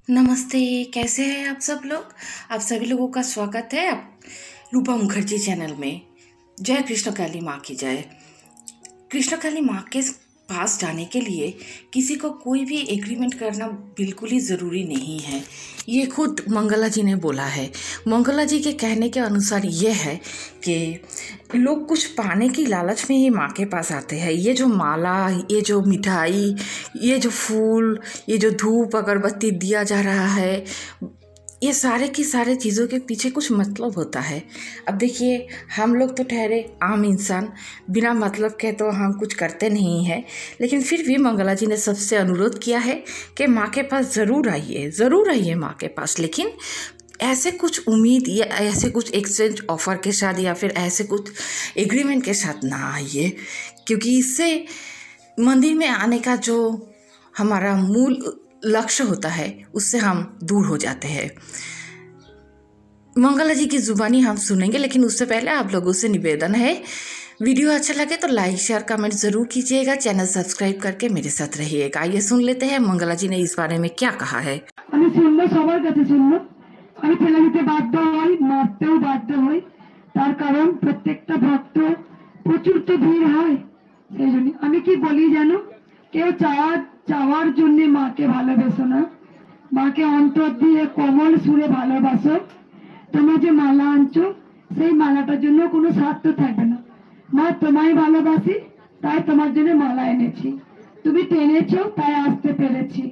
नमस्ते, कैसे हैं आप सब लोग? आप सभी लोगों का स्वागत है आप रूपा मुखर्जी चैनल में। जय कृष्ण काली माँ की जय। कृष्ण काली माँ के पास जाने के लिए किसी को कोई भी एग्रीमेंट करना बिल्कुल ही ज़रूरी नहीं है। ये खुद मंगला जी ने बोला है। मंगला जी के कहने के अनुसार ये है कि लोग कुछ पाने की लालच में ही माँ के पास आते हैं। ये जो माला, ये जो मिठाई, ये जो फूल, ये जो धूप अगरबत्ती दिया जा रहा है, ये सारे की सारे चीज़ों के पीछे कुछ मतलब होता है। अब देखिए, हम लोग तो ठहरे आम इंसान, बिना मतलब के तो हम कुछ करते नहीं हैं, लेकिन फिर भी मंगला जी ने सबसे अनुरोध किया है कि माँ के पास ज़रूर आइए माँ के पास, लेकिन ऐसे कुछ उम्मीद या ऐसे कुछ एक्सचेंज ऑफर के साथ या फिर ऐसे कुछ एग्रीमेंट के साथ ना आइए, क्योंकि इससे मंदिर में आने का जो हमारा मूल लक्ष्य होता है उससे हम दूर हो जाते हैं। मंगला जी की जुबानी हम सुनेंगे, लेकिन उससे पहले आप लोगों से निवेदन है, वीडियो अच्छा लगे तो लाइक शेयर कमेंट ज़रूर कीजिएगा, चैनल सब्सक्राइब करके मेरे साथ रहिएगा। आइए सुन लेते हैं मंगला जी ने इस बारे में क्या कहा है। আমি শুনলো সবার কাছে শুনলো, আমি ফেলে দিতে বাধ্য হই, মারতেও বাধ্য হই। তার কারণ প্রত্যেকটা ভক্ত প্রচুর তো ভিড় হয়, সেই জন্য আমি কি বলি জানো, কেউ চাওয়ার জন্য মাকে ভালোবেসো না, মাকে অন্তর দিয়ে কোমল সুরে ভালোবাসো। তোমরা যে মালা আনছো সেই মালাটার জন্য কোনো স্বার্থ থাকবে না। মা তোমায় ভালোবাসি, তাই তোমার জন্য মালা এনেছি। তুমি টেনেছো তাই আসতে পেরেছি।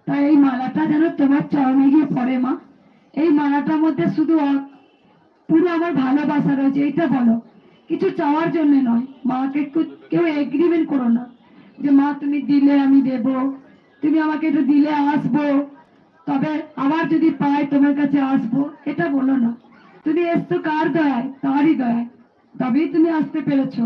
তাই এই মালাটা যেন তোমার চরণে গিয়ে পড়ে মা। এই মালাটার মধ্যে শুধু পুরো আমার ভালোবাসা রয়েছে, এইটা বলো, কিছু চাওয়ার জন্য নয়। মাকে কেউ এগ্রিমেন্ট করো না যে মা তুমি দিলে আমি দেব, তুমি আমাকে এটা দিলে আসবো, তবে আবার যদি পাই তোমার কাছে আসবো, এটা বলো না। তুমি এসছো কার দয়ায়? তারই দয়ায়, তবেই তুমি আসতে পেরেছো।